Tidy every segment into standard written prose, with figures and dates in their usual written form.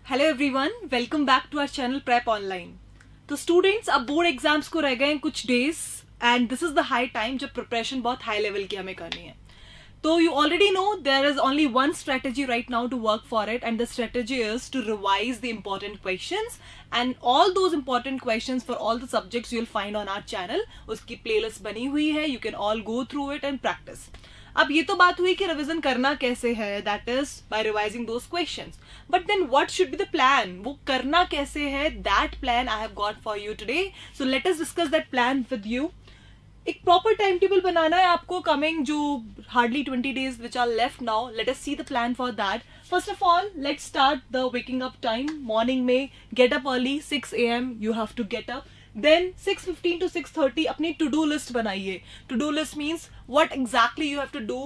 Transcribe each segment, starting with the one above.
Hello everyone, welcome back to our channel prep online. तो students, अब board exams को रह गए हैं कुछ days and this is the high time जब प्रिपरेशन बहुत हाई लेवल की हमें करनी है। तो you already know there is only one strategy right now to work for it and the strategy is to revise the important questions and all those important questions for all the subjects you will find on our channel. उसकी playlist बनी हुई है, you can all go through it and practise. अब ये तो बात हुई कि रिवीजन करना कैसे है, that is by revising those questions, but then what should be the plan, वो करना कैसे है, that plan I have got for you today. So let us discuss that plan with you. एक प्रॉपर टाइम टेबल बनाना है आपको coming जो hardly 20 days which are left now. Let us see the plan for that. First of all, let's start the waking up time. Morning में get up early, 6 AM you have to get up. Then 6:15 to 6:30 अपनी to do list बनाइए. To do list means what exactly you have to do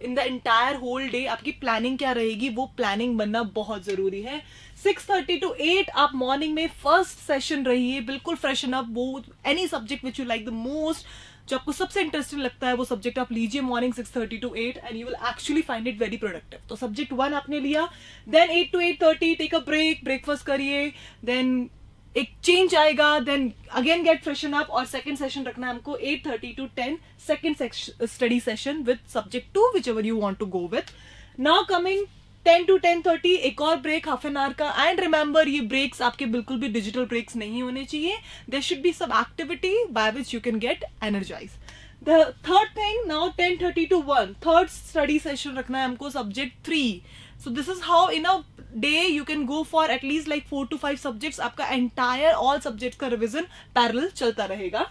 in the entire whole day. आपकी planning क्या रहेगी, वो planning बनना बहुत जरूरी है। 6:30 to 8 आप मॉर्निंग में फर्स्ट सेशन रहिए, बिल्कुल फ्रेशन अप। वो any subject which you like the most, जो आपको सबसे इंटरेस्टिंग लगता है वो सब्जेक्ट आप लीजिए morning 6:30 to 8 and you will actually find it very productive. तो सब्जेक्ट 1 आपने लिया, then 8 to 8:30 take a break, breakfast करिए, देन एक चेंज आएगा, then again get freshen up और सेकंड सेशन रखना है हमको 8:30 to 10 second study session with subject 2 which ever you want to go with. Now coming 10 to 10:30 एक और break half an hour का। एंड रिमेंबर, ये ब्रेक्स आपके बिल्कुल भी डिजिटल ब्रेक्स नहीं होने चाहिए। There should be some activity by which you can get energise. The third thing, now 10:30 to 1 third study session रखना है हमको subject 3। So this is how in a day you can go for at least like 4 to 5 subjects. आपका entire all subjects का revision parallel चलता रहेगा।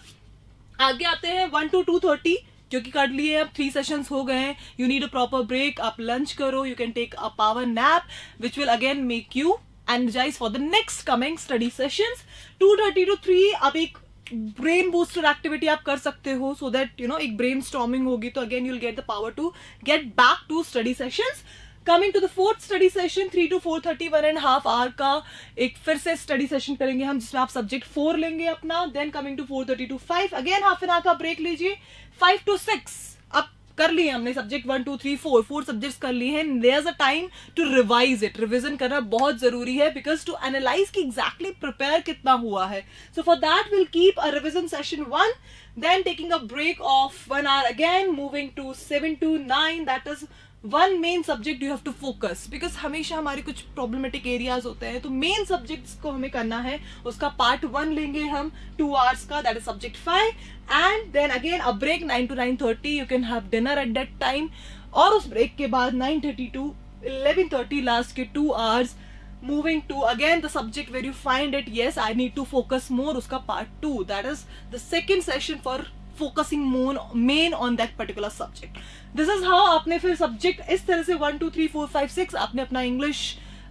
आगे आते हैं 1 to 2:30, क्योंकि कर लिए अब 3 सेशंस हो गए हैं। You need a proper break, आप लंच करो, you can take a power nap which will again make you energise for the next coming study sessions. 2:30 to 3 अब एक ब्रेन बूस्टर एक्टिविटी आप कर सकते हो, सो दैट यू नो एक brain storming होगी तो again you will get the power to get back to study sessions. Coming to the fourth study session 3 to 4:30 1.5 hour का एक फिर से स्टडी सेशन करेंगे हम, जिसमें आप सब्जेक्ट 4 लेंगे अपना। Then coming to 4:30 to 5 again half an hour का ब्रेक लीजिए। 5 to 6 अब कर लिए हमने सब्जेक्ट 1 2 3 4 सब्जेक्ट्स कर लिए हैं। There is a time to revise it. Revision करना बहुत जरूरी है बिकॉज टू एनालाइज की एग्जैक्टली प्रिपेयर कितना हुआ है। So for that will keep a revision session 1, then taking a break of 1 hour again, moving to 7 to 9, that is one main subject you have to focus, because हमेशा हमारे कुछ problematic areas होते हैं। तो main subjects को हमें करना है, उसका पार्ट 1 लेंगे हम 2 hours का, that is subject 5 and then again a break 9 to 9:30, you can have dinner at that time. और उस ब्रेक के बाद 9:30 to 11:30 लास्ट के 2 hours moving to again the subject where you find it yes I need to focus more, उसका part 2, that is the second session for focusing more main on that particular subject. This is how आपने फिर subject इस तरह से 1 2 3 4 5 6 आपने अपना English,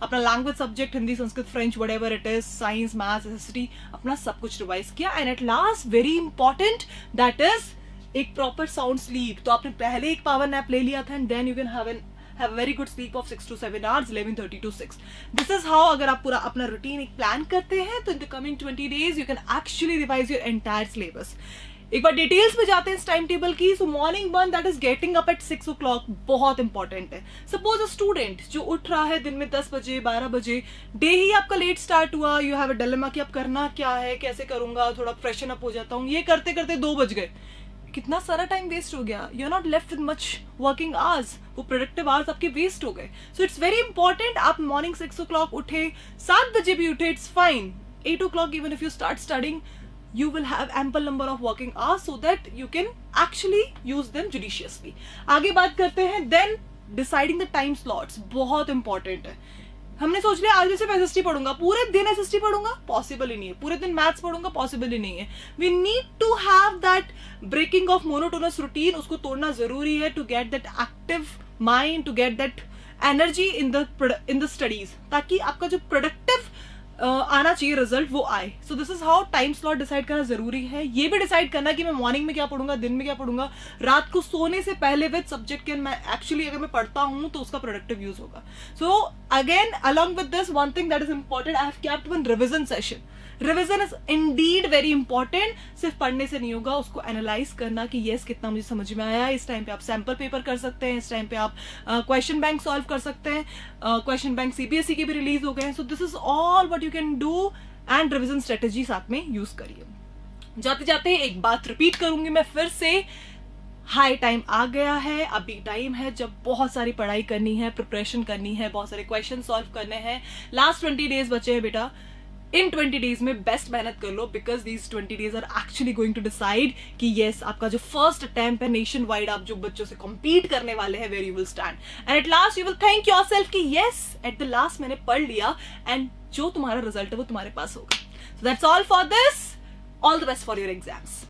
अपना language subject, Hindi Sanskrit French whatever it is, science maths history, अपना सब कुछ रिवाइज किया। And at last very important, that is एक प्रॉपर साउंड स्लीप। तो आपने पहले एक पावर नैप ले लिया था and then you can have a very good sleep of 6 to 7 hours, 11:30 to 6. This is how अगर आप पूरा अपना रूटीन एक प्लान करते हैं तो in the coming 20 days you can actually revise your entire syllabus. एक बार डिटेल्स में जाते हैं इस टाइम टेबल की। सो morning 1 that is getting up at 6 o'clock बहुत इंपॉर्टेंट है। सपोज अ स्टूडेंट जो उठ रहा है दिन में 10 बजे 12 बजे, डे ही आपका लेट स्टार्ट हुआ, यू हैव अ डिलेमा कि अब करना क्या है, कैसे करूंगा, थोड़ा फ्रेशन अप हो जाता हूँ, ये करते करते 2 बज गए, कितना सारा टाइम वेस्ट हो गया। You are not left with much working hours, वो प्रोडक्टिव आवर्स आपके वेस्ट हो गए। सो इट्स वेरी इंपॉर्टेंट आप मॉर्निंग 6 o'clock उठे, 7 बजे भी उठे, it's fine. 8 o'clock even if you start studying, you will have ample number of working hours so that you can actually use them judiciously. आगे बात करते हैं, then deciding the time slots बहुत important है। हमने सोच लिया आज सिर्फ एसएसटी पढ़ूंगा, पूरे दिन एसएसटी पढ़ूंगा, पॉसिबल ही नहीं है। पूरे दिन मैथ्स पढ़ूंगा, पॉसिबल ही नहीं है। We need to have that breaking of monotonous routine, उसको तोड़ना जरूरी है to get that active mind, to get that energy in the studies, ताकि आपका जो प्रोडक्टिव आना चाहिए रिजल्ट, वो आए. So this is how time slot decide करना जरूरी है. ये भी डिसाइड करना कि मैं मॉर्निंग में क्या पढ़ूंगा, दिन में क्या पढ़ूंगा, रात को सोने से पहले विद सब्जेक्ट कैन मैं एक्चुअली अगर मैं पढ़ता हूं तो उसका प्रोडक्टिव यूज होगा. So again along with this one thing that is important, I have kept one revision session. Revision is Indeed very important. सिर्फ पढ़ने से नहीं होगा, उसको एनालाइज करना कि येस कितना मुझे समझ में आया. इस टाइम पे आप सैंपल पेपर कर सकते हैं, इस टाइम पे आप क्वेश्चन बैंक सॉल्व कर सकते हैं. क्वेश्चन बैंक सीबीएसई के भी रिलीज हो गए हैं. सो this is all what you can do and revision strategy साथ में यूज करिए. जाते जाते एक बात रिपीट करूंगी मैं फिर से, हाई टाइम आ गया है. अभी टाइम है जब बहुत सारी पढ़ाई करनी है, प्रिपरेशन करनी है, बहुत सारे क्वेश्चन सॉल्व करने हैं. लास्ट 20 डेज बचे हैं बेटा. इन 20 डेज में बेस्ट मेहनत कर लो, because these 20 days are actually going to decide कि येस आपका जो फर्स्ट अटेम्प्ट है नेशन वाइड, आप जो बच्चों से कम्पीट करने वाले हैं, where you will stand and at last you will thank yourself कि येस एट द लास्ट मैंने पढ़ लिया एंड जो तुम्हारा रिजल्ट है वो तुम्हारे पास होगा. So that's all for this. All the best for your exams.